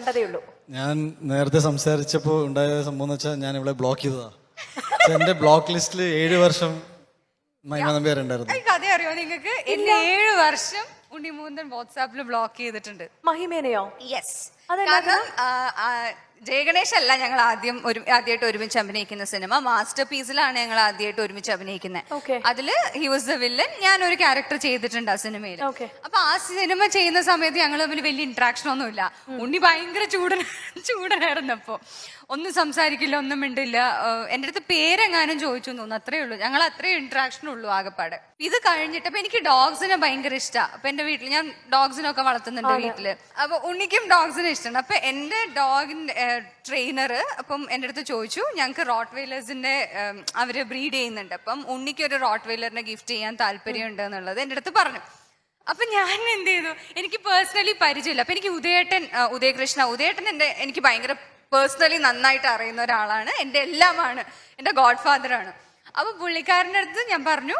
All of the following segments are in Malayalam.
കണ്ടതേയുള്ളൂ. ഞാൻ നേരത്തെ സംസാരിച്ചപ്പോൾ ഉണ്ടായ സംഭവം എന്ന് വെച്ചാൽ ഞാൻ ഇവിടെ ബ്ലോക്ക് ചെയ്തതാ. എന്റെ ബ്ലോക്ക് ലിസ്റ്റിൽ 7 വർഷം മഹിമ നമ്പ്യാർ ഉണ്ടായിരുന്നു. കഥ അറിയോ നിങ്ങൾക്ക്? എന്നെ 7 വർഷം ഉണ്ണിമൂന്തൻ വാട്സാപ്പിൽ ബ്ലോക്ക് ചെയ്തിട്ടുണ്ട്. മഹിമേനെയോ? യെസ്. അതെന്നാ കാരണം ജയഗണേഷ് അല്ല ഞങ്ങൾ ആദ്യമായിട്ട് ഒരുമിച്ച് അഭിനയിക്കുന്ന സിനിമ. മാസ്റ്റർ പീസിലാണ് ഞങ്ങൾ ആദ്യമായിട്ട് ഒരുമിച്ച് അഭിനയിക്കുന്നത്. Okay. അതില് ഹി വാസ് ദ വില്ലൻ. ഞാൻ ഒരു ക്യാരക്ടർ ചെയ്തിട്ടുണ്ട് ആ സിനിമയിൽ. Okay. അപ്പൊ ആ സിനിമ ചെയ്യുന്ന സമയത്ത് ഞങ്ങൾ തമ്മിൽ വലിയ ഇന്ററാക്ഷൻ ഒന്നുമില്ല. ഉണ്ണി ഭയങ്കര ചൂടനായിരുന്നു. അപ്പൊ ഒന്നും സംസാരിക്കില്ല, ഒന്നും മിണ്ടില്ല. എൻ്റെ അടുത്ത് പേരെങ്ങാനും ചോദിച്ചു തോന്നുന്നു, അത്രേ ഉള്ളൂ. ഞങ്ങൾ അത്രയും ഇന്ററാക്ഷൻ ഉള്ളൂ ആകെപ്പാടെ. ഇത് കഴിഞ്ഞിട്ട് അപ്പൊ എനിക്ക് ഡോഗ്സിനെ ഭയങ്കര ഇഷ്ടമാണ്. അപ്പൊ എന്റെ വീട്ടിൽ ഞാൻ ഡോഗ്സിനൊക്കെ വളർത്തുന്നുണ്ട് വീട്ടില്. അപ്പൊ ഉണ്ണിക്കും ഡോഗ്സിനെ ഇഷ്ടമാണ്. അപ്പൊ എന്റെ ഡോഗിന്റെ ട്രെയിനർ അപ്പം എൻ്റെ അടുത്ത് ചോദിച്ചു, ഞങ്ങൾക്ക് റോട്ട് വെയിലേഴ്സിന്റെ അവര് ബ്രീഡ് ചെയ്യുന്നുണ്ട്, അപ്പം ഉണ്ണിക്ക് ഒരു റോട്ട് വെയിലറിനെ ഗിഫ്റ്റ് ചെയ്യാൻ താല്പര്യം ഉണ്ട് എന്നുള്ളത് എൻ്റെ അടുത്ത് പറഞ്ഞു. അപ്പൊ ഞാൻ എന്ത് ചെയ്തു, എനിക്ക് പേഴ്സണലി പരിചയമില്ല. അപ്പൊ എനിക്ക് ഉദയകൃഷ്ണൻ എനിക്ക് ഭയങ്കര പേഴ്സണലി നന്നായിട്ട് അറിയുന്ന ഒരാളാണ്, എൻ്റെ എല്ലാമാണ്, എൻ്റെ ഗോഡ് ഫാദറാണ്. അപ്പൊ പുള്ളിക്കാരൻ്റെ അടുത്ത് ഞാൻ പറഞ്ഞു,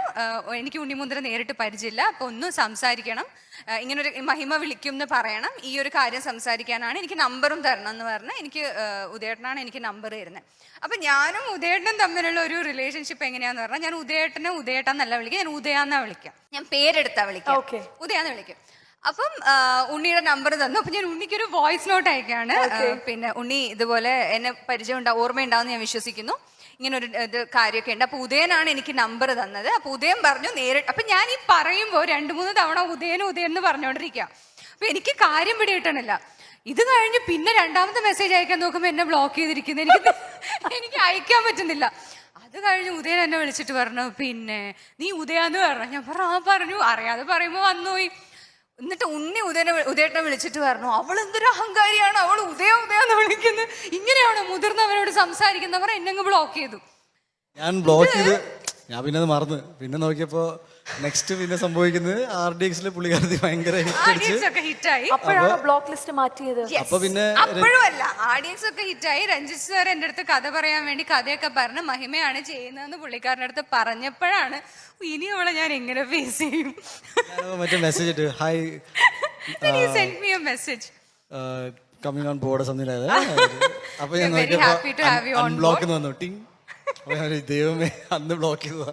എനിക്ക് ഉണ്ണിമുദ്ര നേരിട്ട് പരിചയമില്ല, അപ്പൊ ഒന്ന് സംസാരിക്കണം, ഇങ്ങനൊരു മഹിമ വിളിക്കും എന്ന് പറയണം, ഈ ഒരു കാര്യം സംസാരിക്കാനാണ്, എനിക്ക് നമ്പറും തരണം എന്ന് പറഞ്ഞ് എനിക്ക് ഉദയേട്ടനാണ് എനിക്ക് നമ്പർ തരുന്നത്. അപ്പൊ ഞാനും ഉദയേട്ടനും തമ്മിലുള്ള ഒരു റിലേഷൻഷിപ്പ് എങ്ങനെയാന്ന് പറഞ്ഞാൽ, ഞാൻ ഉദയേട്ടനെ ഉദയേട്ടന്നല്ല വിളിക്കുക, ഞാൻ ഉദയാന്നാ വിളിക്കാം, ഞാൻ പേരെടുത്താ വിളിക്കാം, ഉദയാന്ന് വിളിക്കും. അപ്പം ഉണ്ണിയുടെ നമ്പർ തന്നു. അപ്പൊ ഞാൻ ഉണ്ണിക്കൊരു വോയിസ് നോട്ട് അയക്കാണ്. പിന്നെ ഉണ്ണി ഇതുപോലെ എന്നെ ഓർമ്മയുണ്ടാവുമെന്ന് ഞാൻ വിശ്വസിക്കുന്നു, ഇങ്ങനെ ഒരു ഇത് കാര്യമൊക്കെ ഉണ്ട്. അപ്പൊ ഉദയനാണ് എനിക്ക് നമ്പർ തന്നത്. അപ്പൊ ഉദയൻ പറഞ്ഞു നേരിട്ട്. അപ്പൊ ഞാൻ ഈ പറയുമ്പോൾ 2-3 തവണ ഉദയൻ എന്ന് പറഞ്ഞോണ്ടിരിക്കുക. അപ്പൊ എനിക്ക് കാര്യം പിടികിട്ടണില്ല. ഇത് കഴിഞ്ഞ് പിന്നെ 2ാമത്തെ മെസ്സേജ് അയക്കാൻ നോക്കുമ്പോൾ എന്നെ ബ്ലോക്ക് ചെയ്തിരിക്കുന്നത്. എനിക്ക് അയക്കാൻ പറ്റുന്നില്ല. അത് കഴിഞ്ഞ് ഉദയൻ എന്നെ വിളിച്ചിട്ട് പറഞ്ഞു, പിന്നെ നീ ഉദയാന്ന് പറഞ്ഞു. ഞാൻ പറഞ്ഞു അറിയാതെ പറയുമ്പോ വന്നുപോയി. എന്നിട്ട് ഉണ്ണി ഉദയേട്ടനെ വിളിച്ചിട്ട് പറഞ്ഞു, അവൾ എന്തൊരു അഹങ്കാരിയാണ്, അവൾ ഉദയാന്ന് വിളിക്കുന്നത്, ഇങ്ങനെയാണോ മുതിർന്നവരോട് സംസാരിക്കുന്നവർ? എന്നെ ബ്ലോക്ക് ചെയ്തു. ഞാൻ ബ്ലോക്ക് ചെയ്ത് ഞാൻ പിന്നെ അത് മറന്നു. പിന്നെ നോക്കിയപ്പോ നെക്സ്റ്റ് പിന്നെ സംഭവിക്കുന്നത് RDXലെ പുള്ളിക്കാരത്തി ഭയങ്കര ഹിറ്റായി. അപ്പോഴാണ് ബ്ലോക്ക് ലിസ്റ്റ് മാറ്റിയത്. അപ്പൊ പിന്നെ അപ്പോഴും അല്ല, ആഡിയൻസ് ഒക്കെ ഹിറ്റായി. രഞ്ജിത്ത് സാർ എൻ്റെ അടുത്ത് കഥ പറയാൻ വേണ്ടി കഥയൊക്കെ പറഞ്ഞ് മഹിമയാണ് ചെയ്യുന്നതെന്ന് പുള്ളിക്കാരൻ്റെ അടുത്ത് പറഞ്ഞപ്പോഴാണ് ഇനി അവളെ ഞാൻ എങ്ങനെ ഫേസ് ചെയ്യും. മറ്റേ മെസ്സേജ് ഇട്ട് hi message coming on board something like that. അപ്പൊ ഞാൻ നോക്കിയപ്പോ അൺബ്ലോക്ക് എന്ന് വന്നു. ടിങ്. ദൈവമേ, അന്ന് ബ്ലോക്ക് ചെയ്തതാ.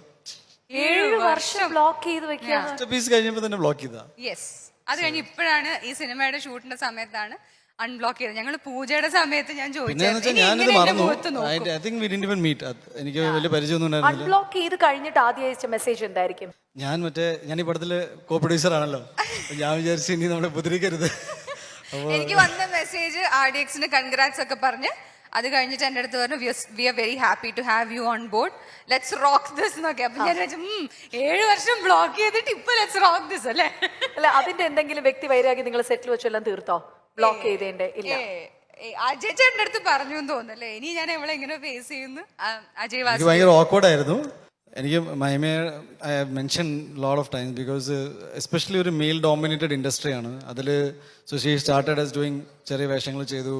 7 വർഷം ബ്ലോക്ക് ചെയ്ത് വെക്കുക. പീസ് കഴിഞ്ഞപ്പോ തന്നെ ബ്ലോക്ക് ചെയ്താ. യെസ്. അത് കഴിഞ്ഞ് ഇപ്പോഴാണ് ഈ സിനിമയുടെ ഷൂട്ടിന്റെ സമയത്താണ് അൺബ്ലോക്ക് ചെയ്തത്. ഞങ്ങൾ പൂജയുടെ സമയത്ത് ഞാൻ ഞാനത് മറന്നു. I think we didn't even meet. എനിക്ക് വലിയ പരിചയമൊന്നും ഉണ്ടായിരുന്നില്ല. അൺബ്ലോക്ക് ചെയ്ത് കഴിഞ്ഞിട്ട് ആദ്യം അയച്ച മെസ്സേജ് എന്തായിരിക്കും? ഞാൻ ഈ പടത്തില് കോ പ്രൊഡ്യൂസർ ആണല്ലോ, ഞാൻ വിചാരിച്ചു ഇനി നമ്മളെ ഉപദ്രവിക്കരുത്. എനിക്ക് വന്ന മെസ്സേജ് RDXന് കൺഗ്രാറ്റ്സ് ഒക്കെ പറഞ്ഞ് അത് കഴിഞ്ഞിട്ട് എൻ്റെ അടുത്ത് പറഞ്ഞു, we are very happy to have you on board, let's rock this എന്നൊക്കെ. അപ്പൊ ഞാൻ 7 വർഷം ബ്ലോക്ക് ചെയ്തിട്ട് ഇപ്പൊ ലെറ്റ്സ് റോക്ക് ദിസ് അല്ലേ? അല്ല, അതിന്റെ എന്തെങ്കിലും വ്യക്തി വൈരാഗ്യം നിങ്ങൾ സെറ്റിൽ വെച്ചെല്ലാം തീർത്തോ? ബ്ലോക്ക് ചെയ്തതിന്റെ ഇല്ല. അജയ് ചേട്ടൻ്റെ അടുത്ത് പറഞ്ഞു എന്ന് തോന്നുന്നല്ലേ, ഇനി ഞാൻ എവിടെ എങ്ങനെ ഫേസ് ചെയ്യുന്നു. അജയ് വാസു ഭയങ്കര ഓക്വേർഡ് ആയിരുന്നു. എനിക്ക് മഹിമയെ mention lot of times because especially ഒരു മെയിൽ ഡോമിനേറ്റഡ് ഇൻഡസ്ട്രിയാണ് അതിൽ. So she started as doing ചെറിയ വേഷങ്ങൾ ചെയ്തു.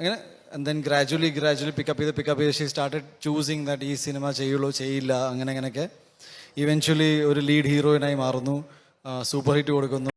ഇങ്ങനെ and then gradually pick up ചെയ്ത് she started choosing that ഈ സിനിമ ചെയ്യുള്ളൂ ചെയ്യില്ല അങ്ങനെയൊക്കെ. ഇവൻച്വലി ഒരു ലീഡ് ഹീറോയിനായി മാറുന്നു, സൂപ്പർ ഹിറ്റ് കൊടുക്കുന്നു.